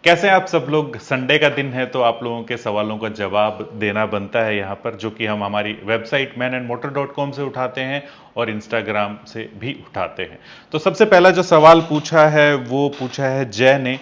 कैसे हैं आप सब लोग। संडे का दिन है तो आप लोगों के सवालों का जवाब देना बनता है यहाँ पर, जो कि हम हमारी वेबसाइट manandmotor.com से उठाते हैं और इंस्टाग्राम से भी उठाते हैं। तो सबसे पहला जो सवाल पूछा है वो पूछा है जय ने।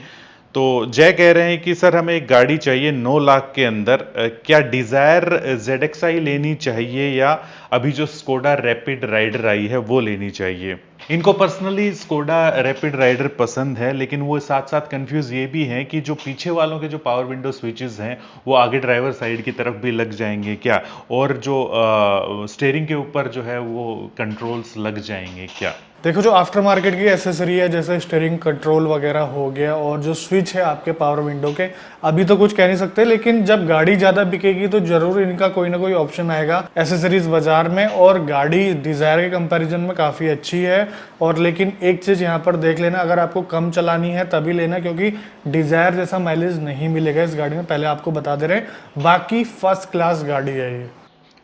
तो जय कह रहे हैं कि सर हमें एक गाड़ी चाहिए 9 लाख के अंदर, क्या डिजायर ZXi लेनी चाहिए या अभी जो स्कोडा रैपिड राइडर आई है वो लेनी चाहिए। इनको पर्सनली स्कोडा रैपिड राइडर पसंद है, लेकिन वो साथ साथ कंफ्यूज ये भी हैं कि जो पीछे वालों के जो पावर विंडो स्विचेस हैं वो आगे ड्राइवर साइड की तरफ भी लग जाएंगे क्या, और जो स्टेयरिंग के ऊपर जो है वो कंट्रोल्स लग जाएंगे क्या। देखो, जो आफ्टर मार्केट की एसेसरी है जैसे स्टीयरिंग कंट्रोल वगैरह हो गया और जो स्विच है आपके पावर विंडो के, अभी तो कुछ कह नहीं सकते, लेकिन जब गाड़ी ज़्यादा बिकेगी तो जरूर इनका कोई ना कोई ऑप्शन आएगा एसेसरीज बाजार में। और गाड़ी डिजायर के कंपैरिजन में काफ़ी अच्छी है। और लेकिन एक चीज़ यहाँ पर देख लेना, अगर आपको कम चलानी है तभी लेना, क्योंकि डिजायर जैसा माइलेज नहीं मिलेगा इस गाड़ी में, पहले आपको बता दे रहे हैं। बाकी फर्स्ट क्लास गाड़ी है ये,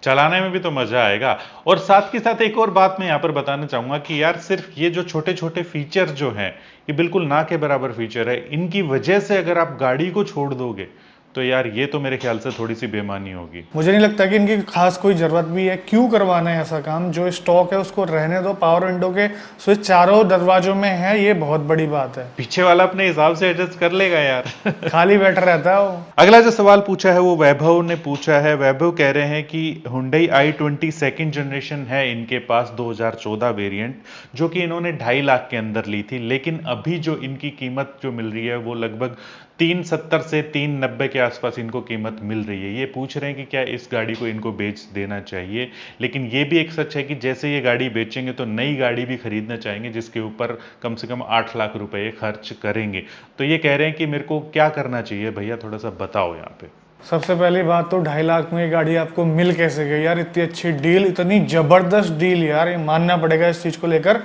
चलाने में भी तो मजा आएगा। और साथ के साथ एक और बात मैं यहाँ पर बताना चाहूंगा कि यार सिर्फ ये जो छोटे छोटे फीचर जो हैं, ये बिल्कुल ना के बराबर फीचर है, इनकी वजह से अगर आप गाड़ी को छोड़ दोगे तो यार ये तो मेरे ख्याल से थोड़ी सी बेईमानी होगी। मुझे नहीं लगता कि इनकी खास कोई जरूरत भी है। क्यों करवाना है ऐसा काम, जो स्टॉक है उसको रहने दो। पावर विंडो के स्विच चारों दरवाजों में है, ये बहुत बड़ी बात है। पीछे वाला अपने हिसाब से एडजस्ट कर लेगा यार। खाली बैठा रहता है वो। अगला जो सवाल पूछा है वो वैभव ने पूछा है। वैभव कह रहे हैं कि Hyundai i20 सेकंड जनरेशन है इनके पास 2014 वेरिएंट, जो कि इन्होंने 2.5 लाख के अंदर ली थी, लेकिन अभी जो इनकी कीमत जो मिल रही है वो लगभग 370 से 390 के आसपास इनको कीमत मिल रही है। ये पूछ रहे हैं कि क्या इस गाड़ी को इनको बेच देना चाहिए। लेकिन ये भी एक सच है कि जैसे ये गाड़ी बेचेंगे तो नई गाड़ी भी खरीदना चाहेंगे जिसके ऊपर कम से कम 8 लाख रुपए खर्च करेंगे। तो ये कह रहे हैं कि मेरे को क्या करना चाहिए भैया, थोड़ा सा बताओ यहाँ पे। सबसे पहली बात तो 2.5 लाख में ये गाड़ी आपको मिल कैसे गई यार, इतनी अच्छी डील, इतनी जबरदस्त डील यार, ये मानना पड़ेगा इस चीज को लेकर।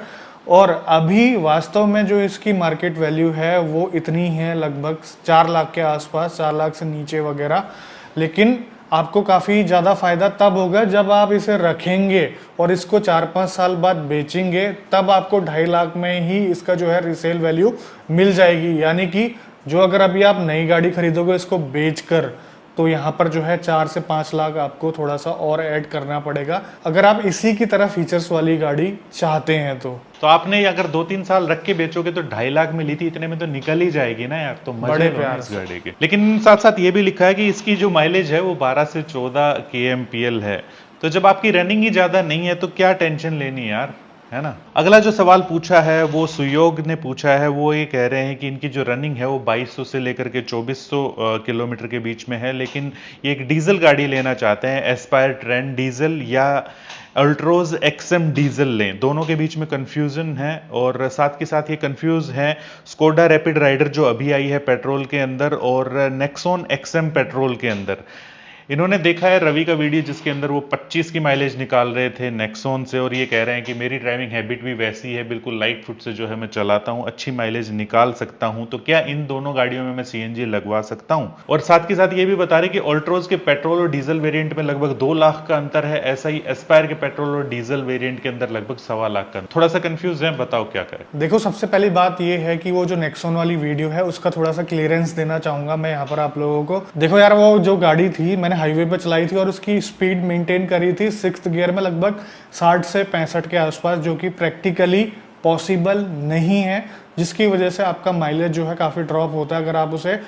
और अभी वास्तव में जो इसकी मार्केट वैल्यू है वो इतनी है, लगभग 4 लाख के आसपास, 4 लाख से नीचे वगैरह। लेकिन आपको काफ़ी ज़्यादा फायदा तब होगा जब आप इसे रखेंगे और इसको 4-5 साल बाद बेचेंगे, तब आपको 2.5 लाख में ही इसका जो है रिसेल वैल्यू मिल जाएगी। यानी कि जो अगर अभी आप नई गाड़ी खरीदोगे इसको बेचकर, तो यहाँ पर जो है 4 से 5 लाख आपको थोड़ा सा और ऐड करना पड़ेगा, अगर आप इसी की तरह फीचर्स वाली गाड़ी चाहते हैं तो आपने अगर 2-3 साल रख के बेचोगे तो 2.5 लाख में ली थी, इतने में तो निकल ही जाएगी ना यार। तो मजे बड़े लो प्यार इस गाड़ी के। लेकिन साथ साथ ये भी लिखा है कि इसकी जो माइलेज है वो 12 से 14 kmpl है। तो जब आपकी रनिंग ही ज्यादा नहीं है तो क्या टेंशन लेनी यार, है ना। अगला जो सवाल पूछा है वो सुयोग ने पूछा है। वो ये कह रहे हैं कि इनकी जो रनिंग है वो 2200 से लेकर के 2400 किलोमीटर के बीच में है, लेकिन ये एक डीजल गाड़ी लेना चाहते हैं। एस्पायर ट्रेंड डीजल या अल्ट्रोज XM डीजल लें, दोनों के बीच में कंफ्यूजन है। और साथ के साथ ये कंफ्यूज है स्कोडा रैपिड राइडर जो अभी आई है पेट्रोल के अंदर और नेक्सॉन XM पेट्रोल के अंदर। इन्होंने देखा है रवि का वीडियो जिसके अंदर वो 25 की माइलेज निकाल रहे थे नेक्सॉन से, और ये कह रहे हैं कि मेरी ड्राइविंग हैबिट भी वैसी है, बिल्कुल लाइट फुट से जो है मैं चलाता हूँ, अच्छी माइलेज निकाल सकता हूँ। तो क्या इन दोनों गाड़ियों में मैं CNG लगवा सकता हूँ। और साथ के साथ ये भी बता रहे कि ऑल्ट्रोज के पेट्रोल और डीजल वेरिएंट में लगभग 2 लाख का अंतर है, ऐसा ही एस्पायर के पेट्रोल और डीजल वेरिएंट के अंदर लगभग 1.25 लाख का। थोड़ा सा कंफ्यूज है, बताओ क्या करें। देखो, सबसे पहली बात ये है कि वो जो नेक्सॉन वाली वीडियो है उसका थोड़ा सा क्लियरेंस देना चाहूंगा मैं यहाँ पर आप लोगों को। देखो यार, वो जो गाड़ी थी मैंने हाईवे पे चलाई थी और उसकी स्पीड मेंटेन करी थी 6th गियर में लगभग 60 से 65 के आसपास, जो कि प्रैक्टिकली पॉसिबल नहीं है, जिसकी वजह से आपका माइलेज जो है काफ़ी ड्रॉप होता है अगर आप उसे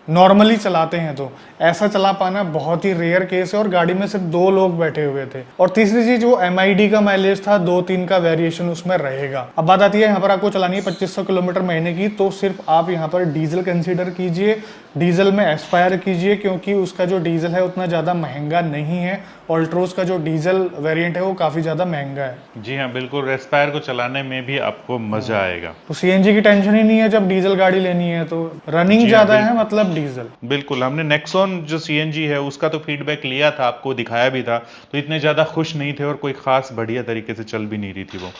नॉर्मली चलाते हैं। तो ऐसा चला पाना बहुत ही रेयर केस है, और गाड़ी में सिर्फ 2 लोग बैठे हुए थे। और तीसरी चीज, वो MID का माइलेज था, 2-3 का वेरिएशन उसमें रहेगा। अब बात आती है यहाँ पर आपको चलानी है 2500 किलोमीटर महीने की, तो सिर्फ आप यहाँ पर डीजल कंसीडर कीजिए, डीजल में एस्पायर कीजिए, क्योंकि उसका जो डीजल है उतना ज़्यादा महंगा नहीं है। ऑल्ट्रोज का जो डीजल वेरिएंट है वो काफ़ी ज़्यादा महंगा है। जी हाँ बिल्कुल, एस्पायर को चलाने में भी आपको मजा आएगा। तो CNG की टेंशन ही नहीं है जब डीजल गाड़ी लेनी है, तो रनिंग ज़्यादा है मतलब डीजल। बिल्कुल, हमने नेक्सॉन जो CNG है उसका तो फीडबैक लिया था, आपको दिखाया भी था, तो इतने ज़्यादा खुश नहीं थे और कोई खास बढ़िया तरीके से चल भी नहीं रही थी वो।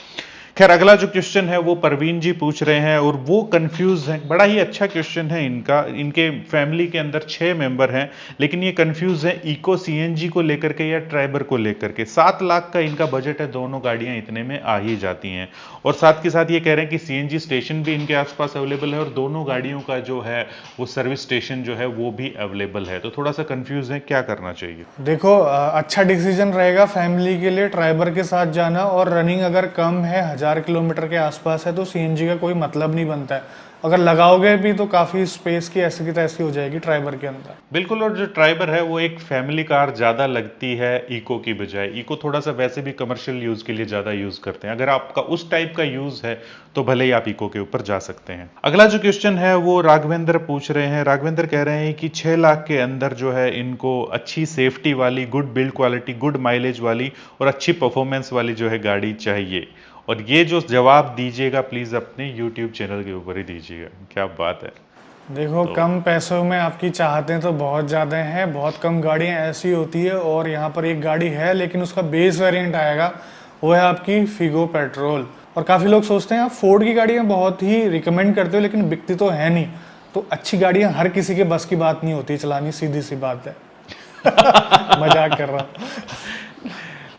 खैर अगला जो क्वेश्चन है वो परवीन जी पूछ रहे हैं और वो कंफ्यूज हैं। बड़ा ही अच्छा क्वेश्चन है इनका। इनके फैमिली के अंदर 6 मेंबर हैं, लेकिन ये कंफ्यूज है इको सीएनजी को लेकर के या ट्राइबर को लेकर के। 7 लाख का इनका बजट है, दोनों गाड़ियां इतने में आ ही जाती हैं। और साथ के साथ ये कह रहे हैं कि सीएनजी स्टेशन भी इनके आसपास अवेलेबल है और दोनों गाड़ियों का जो है वो सर्विस स्टेशन जो है वो भी अवेलेबल है। तो थोड़ा सा कंफ्यूज है, क्या करना चाहिए? देखो अच्छा डिसीजन रहेगा फैमिली के लिए ट्राइबर के साथ जाना, और रनिंग अगर कम है 1000 किलोमीटर के आसपास है तो सीएनजी का कोई मतलब नहीं बनता है। अगर लगाओगे भी तो काफी स्पेस की ऐसी की तैसी हो जाएगी ट्राइबर के अंदर। बिल्कुल, और जो ट्राइबर है वो एक फैमिली कार ज्यादा लगती है इको की बजाय। इको थोड़ा सा वैसे भी कमर्शियल यूज के लिए ज्यादा यूज करते हैं। अगर आपका उस टाइप का यूज है तो भले ही आप इको के ऊपर जा सकते हैं। अगला जो क्वेश्चन है वो राघवेंद्र पूछ रहे हैं। राघवेंद्र कह रहे हैं कि 6 लाख के अंदर जो है इनको अच्छी सेफ्टी वाली, good build quality, good mileage वाली और अच्छी परफॉर्मेंस वाली जो है गाड़ी चाहिए। और ये जो जवाब दीजिएगा प्लीज अपने YouTube चैनल के ऊपर ही दीजिएगा। क्या बात है। देखो कम पैसों में आपकी चाहतें तो बहुत ज़्यादा हैं। बहुत कम गाड़ियां ऐसी होती है, और यहाँ पर एक गाड़ी है लेकिन उसका बेस वेरिएंट आएगा, वो है आपकी फिगो पेट्रोल। और काफ़ी लोग सोचते हैं आप फोर्ड की गाड़ियां बहुत ही रिकमेंड करते हो लेकिन बिकती तो है नहीं। तो अच्छी गाड़ियां हर किसी के बस की बात नहीं होती चलानी, सीधी सी बात है। मजाक कर रहा हूँ।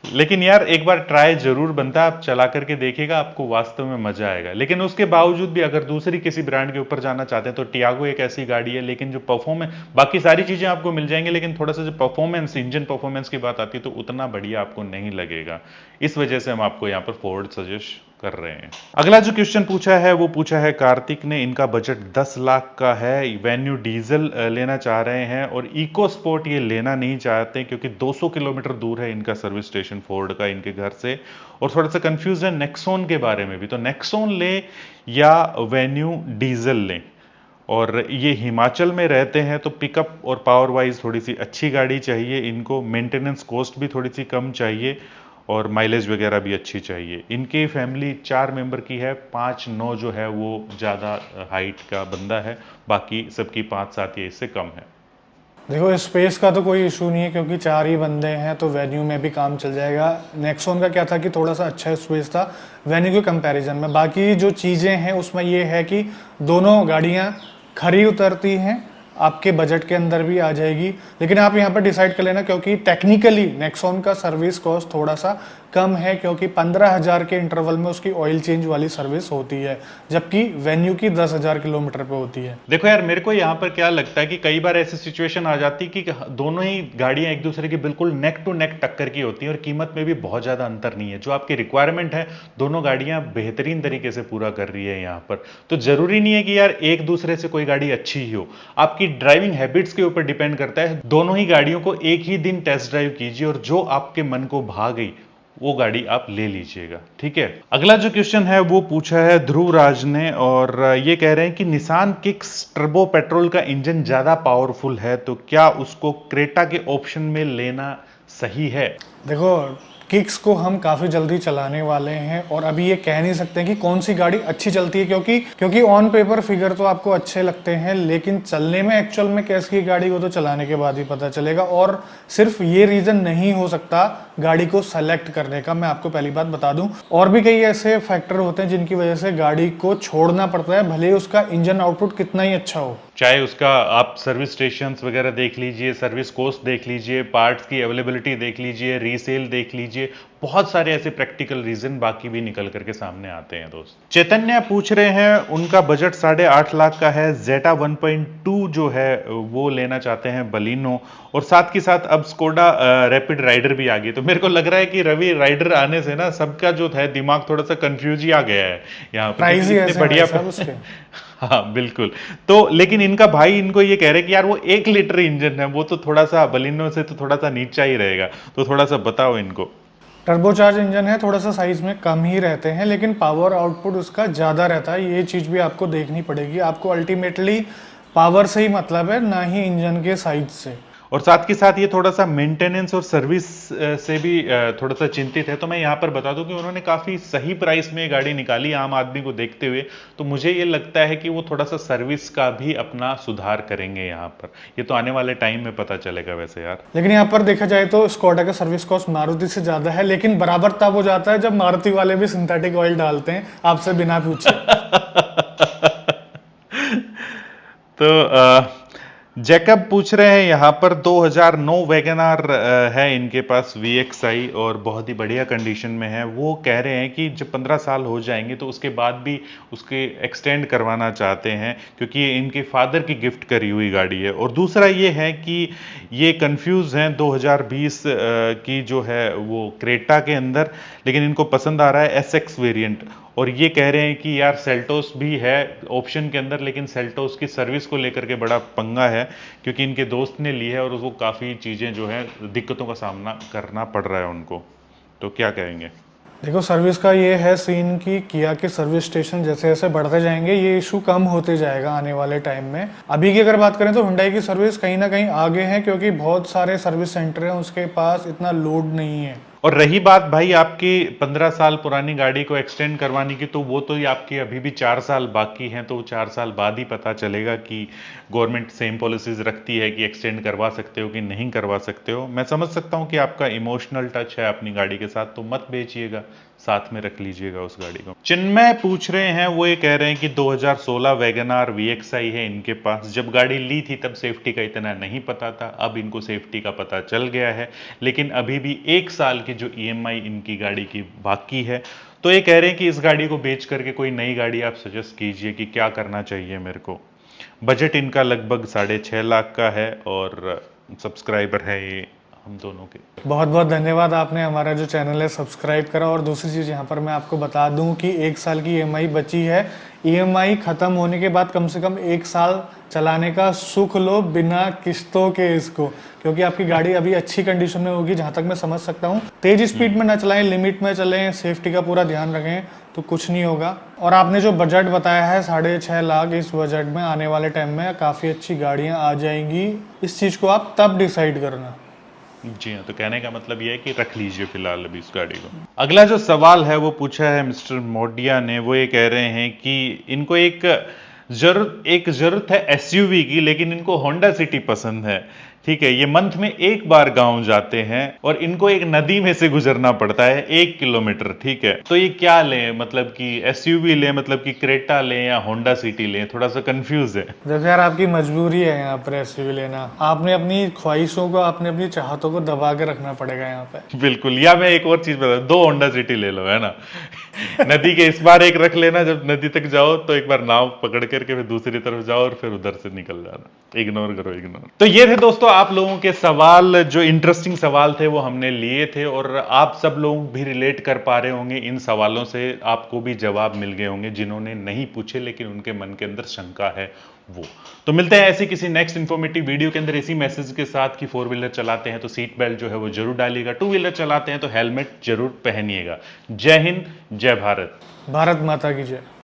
लेकिन यार एक बार ट्राई जरूर बनता है। आप चला करके देखिएगा, आपको वास्तव में मजा आएगा। लेकिन उसके बावजूद भी अगर दूसरी किसी ब्रांड के ऊपर जाना चाहते हैं तो टियागो एक ऐसी गाड़ी है, लेकिन जो परफॉर्मेंस, बाकी सारी चीजें आपको मिल जाएंगी, लेकिन थोड़ा सा जो परफॉर्मेंस, इंजन परफॉर्मेंस की बात आती है तो उतना बढ़िया आपको नहीं लगेगा। इस वजह से हम आपको यहाँ पर फोर्ड सजेस्ट कर रहे हैं। अगला जो क्वेश्चन पूछा है वो पूछा है कार्तिक ने। इनका बजट 10 लाख का है। वेन्यू डीजल लेना चाह रहे हैं और इको स्पोर्ट ये लेना नहीं चाहते क्योंकि 200 किलोमीटर दूर है इनका सर्विस स्टेशन फोर्ड का इनके घर से। और थोड़ा सा कंफ्यूज है नेक्सॉन के बारे में भी। तो नेक्सॉन ले या वेन्यू डीजल लें। और ये हिमाचल में रहते हैं तो पिकअप और पावर वाइज थोड़ी सी अच्छी गाड़ी चाहिए इनको। मेंटेनेंस कॉस्ट भी थोड़ी सी कम चाहिए और माइलेज वगैरह भी अच्छी चाहिए। इनकी फैमिली 4 मेंबर की है। 5-9 जो है वो ज़्यादा हाइट का बंदा है, बाकी सबकी 5-7 या इससे कम है। देखो स्पेस का तो कोई इशू नहीं है क्योंकि 4 ही बंदे हैं तो वेन्यू में भी काम चल जाएगा। नेक्सॉन का क्या था कि थोड़ा सा अच्छा स्पेस था वेन्यू के कंपैरिजन में। बाकी जो चीज़ें हैं उसमें ये है कि दोनों गाड़ियाँ खरी उतरती हैं, आपके बजट के अंदर भी आ जाएगी। लेकिन आप यहाँ पर डिसाइड कर लेना क्योंकि टेक्निकली नेक्सॉन का सर्विस कॉस्ट थोड़ा सा कम है क्योंकि 15,000 के इंटरवल में उसकी ऑयल चेंज वाली सर्विस होती है, जबकि वेन्यू की 10,000 किलोमीटर पे होती है। देखो यार मेरे को यहाँ पर क्या लगता है कि कई बार ऐसी सिचुएशन आ जाती कि दोनों ही गाड़ियां एक दूसरे की बिल्कुल नेक टू नेक टक्कर की होती हैं और कीमत में भी बहुत ज्यादा अंतर नहीं है। जो आपकी रिक्वायरमेंट है दोनों गाड़ियां बेहतरीन तरीके से पूरा कर रही है यहाँ पर। तो जरूरी नहीं है कि यार एक दूसरे से कोई गाड़ी अच्छी ही हो। आपकी ड्राइविंग हैबिट्स के ऊपर डिपेंड करता है। दोनों ही गाड़ियों को एक ही दिन टेस्ट ड्राइव कीजिए और जो आपके मन को भा गई वो गाड़ी आप ले लीजिएगा। ठीक है। अगला जो क्वेश्चन है वो पूछा है ध्रुव राज ने और ये कह रहे हैं कि निसान किक्स टर्बो पेट्रोल का इंजन ज्यादा पावरफुल है तो क्या उसको क्रेटा के ऑप्शन में लेना सही है? देखो किक्स को हम काफ़ी जल्दी चलाने वाले हैं और अभी ये कह नहीं सकते कि कौन सी गाड़ी अच्छी चलती है क्योंकि ऑन पेपर फिगर तो आपको अच्छे लगते हैं लेकिन चलने में एक्चुअल में कैसी गाड़ी को तो चलाने के बाद ही पता चलेगा। और सिर्फ ये रीज़न नहीं हो सकता गाड़ी को सेलेक्ट करने का, मैं आपको पहली बात बता दूं। और भी कई ऐसे फैक्टर होते हैं जिनकी वजह से गाड़ी को छोड़ना पड़ता है, भले उसका इंजन आउटपुट कितना ही अच्छा हो। चाहे उसका आप सर्विस स्टेशंस वगैरह देख लीजिए, सर्विस कॉस्ट देख लीजिए, पार्ट्स की अवेलेबिलिटी देख लीजिए, रीसेल देख लीजिए, बहुत सारे ऐसे प्रैक्टिकल रीजन बाकी भी निकल करके सामने आते हैं दोस्त। चैतन्य पूछ रहे हैं, उनका बजट 8.5 लाख का है। जेटा 1.2 जो है वो लेना चाहते हैं बलिनो, और साथ के साथ अब स्कोडा रैपिड राइडर भी आ गई। तो मेरे को लग रहा है कि रवि राइडर आने से ना सबका जो है दिमाग थोड़ा सा कंफ्यूज ही आ गया है यहाँ पर। इतने बढ़िया हाँ बिल्कुल। तो लेकिन इनका भाई इनको ये कह रहे कि यार वो 1 लीटर इंजन है, वो तो थोड़ा सा बलिनो से तो थोड़ा सा नीचा ही रहेगा। तो थोड़ा सा बताओ इनको। टर्बोचार्ज इंजन है, थोड़ा सा साइज में कम ही रहते हैं लेकिन पावर आउटपुट उसका ज़्यादा रहता है। ये चीज़ भी आपको देखनी पड़ेगी। आपको अल्टीमेटली पावर से ही मतलब है, ना ही इंजन के साइज से। और साथ के साथ ये थोड़ा सा मेंटेनेंस और सर्विस से भी थोड़ा सा चिंतित है। तो मैं यहाँ पर बता दूं कि उन्होंने काफ़ी सही प्राइस में गाड़ी निकाली आम आदमी को देखते हुए। तो मुझे ये लगता है कि वो थोड़ा सा सर्विस का भी अपना सुधार करेंगे यहाँ पर। ये तो आने वाले टाइम में पता चलेगा वैसे यार। लेकिन यहाँ पर देखा जाए तो स्कोडा का सर्विस कॉस्ट मारुति से ज्यादा है, लेकिन बराबर तब हो जाता है जब मारुति वाले भी सिंथेटिक ऑयल डालते हैं आपसे बिना पूछे। तो जैकब पूछ रहे हैं यहाँ पर 2009 वैगनार है इनके पास VXI और बहुत ही बढ़िया कंडीशन में है। वो कह रहे हैं कि जब 15 साल हो जाएंगे तो उसके बाद भी उसके एक्सटेंड करवाना चाहते हैं, क्योंकि ये इनके फादर की गिफ्ट करी हुई गाड़ी है। और दूसरा ये है कि ये कंफ्यूज हैं 2020 की जो है वो क्रेटा के अंदर, लेकिन इनको पसंद आ रहा है SX वेरिएंट। और ये कह रहे हैं कि यार सेल्टोस भी है ऑप्शन के अंदर, लेकिन सेल्टोस की सर्विस को लेकर के बड़ा पंगा है, क्योंकि इनके दोस्त ने ली है और उसको काफ़ी चीज़ें जो है दिक्कतों का सामना करना पड़ रहा है उनको। तो क्या कहेंगे? देखो सर्विस का ये है सीन कि किया के सर्विस स्टेशन जैसे जैसे बढ़ते जाएंगे ये इशू कम होते जाएगा आने वाले टाइम में। अभी की अगर बात करें तो हुंडई की सर्विस कहीं ना कहीं आगे है, क्योंकि बहुत सारे सर्विस सेंटर हैं, उसके पास इतना लोड नहीं है। और रही बात भाई आपकी 15 साल पुरानी गाड़ी को एक्सटेंड करवाने की, तो वो तो आपकी अभी भी 4 साल बाकी हैं। तो 4 साल बाद ही पता चलेगा कि गवर्नमेंट सेम पॉलिसीज रखती है कि एक्सटेंड करवा सकते हो कि नहीं करवा सकते हो। मैं समझ सकता हूं कि आपका इमोशनल टच है अपनी गाड़ी के साथ, तो मत बेचिएगा, साथ में रख लीजिएगा उस गाड़ी को। चिन्मय पूछ रहे हैं, वो ये कह रहे हैं कि 2016 वैगनार VXI है इनके पास। जब गाड़ी ली थी तब सेफ्टी का इतना नहीं पता था, अब इनको सेफ्टी का पता चल गया है, लेकिन अभी भी 1 साल की जो EMI इनकी गाड़ी की बाकी है। तो ये कह रहे हैं कि इस गाड़ी को बेच करके कोई नई गाड़ी आप सजेस्ट कीजिए कि क्या करना चाहिए मेरे को। बजट इनका लगभग 6.5 लाख का है और सब्सक्राइबर है ये हम दोनों के। बहुत बहुत धन्यवाद, आपने हमारा जो चैनल है सब्सक्राइब करा। और दूसरी चीज़ यहाँ पर मैं आपको बता दूं कि 1 साल की EMI बची है। EMI ख़त्म होने के बाद कम से कम 1 साल चलाने का सुख लो बिना किस्तों के इसको, क्योंकि आपकी गाड़ी अभी अच्छी कंडीशन में होगी जहाँ तक मैं समझ सकता हूँ। तेज स्पीड में ना चलाएं, लिमिट में चलें, सेफ्टी का पूरा ध्यान रखें, तो कुछ नहीं होगा। और आपने जो बजट बताया है 6.5 लाख, इस बजट में आने वाले टाइम में काफ़ी अच्छी गाड़ियाँ आ जाएंगी। इस चीज़ को आप तब डिसाइड करना। जी हाँ, तो कहने का मतलब यह है कि रख लीजिए फिलहाल अभी इस गाड़ी को। अगला जो सवाल है वो पूछा है मिस्टर मोडिया ने। वो ये कह रहे हैं कि इनको एक जरूरत है SUV की, लेकिन इनको होंडा सिटी पसंद है। ठीक है, ये मंथ में एक बार गांव जाते हैं और इनको एक नदी में से गुजरना पड़ता है 1 किलोमीटर। ठीक है, तो ये क्या लें, मतलब कि SUV लें, मतलब कि क्रेटा लें या होंडा सिटी लें? थोड़ा सा कंफ्यूज है। देखो यार, आपकी मजबूरी है यहाँ पर SUV लेना। आपने अपनी ख्वाहिशों को, आपने अपनी चाहतों को दबा के रखना पड़ेगा यहाँ पे। बिल्कुल। या मैं एक और चीज बता, 2 होंडा सिटी ले लो, है ना। नदी के इस बार एक रख लेना, जब नदी तक जाओ तो एक बार नाव पकड़ करके फिर दूसरी तरफ जाओ और फिर उधर से निकल जाना। इग्नोर करो, इग्नोर। तो ये थे दोस्तों आप लोगों के सवाल, जो इंटरेस्टिंग सवाल थे वो हमने लिए थे, और आप सब लोग भी रिलेट कर पा रहे होंगे इन सवालों से। आपको भी जवाब मिल गए होंगे जिन्होंने नहीं पूछे लेकिन उनके मन के अंदर शंका है वो। तो मिलते हैं ऐसी किसी नेक्स्ट इंफॉर्मेटिव वीडियो के अंदर इसी मैसेज के साथ कि 4 व्हीलर चलाते हैं तो सीट बेल्ट जो है वो जरूर डालिएगा, 2 व्हीलर चलाते हैं तो हेलमेट जरूर पहनिएगा। जय हिंद, जय भारत। भारत माता की जय।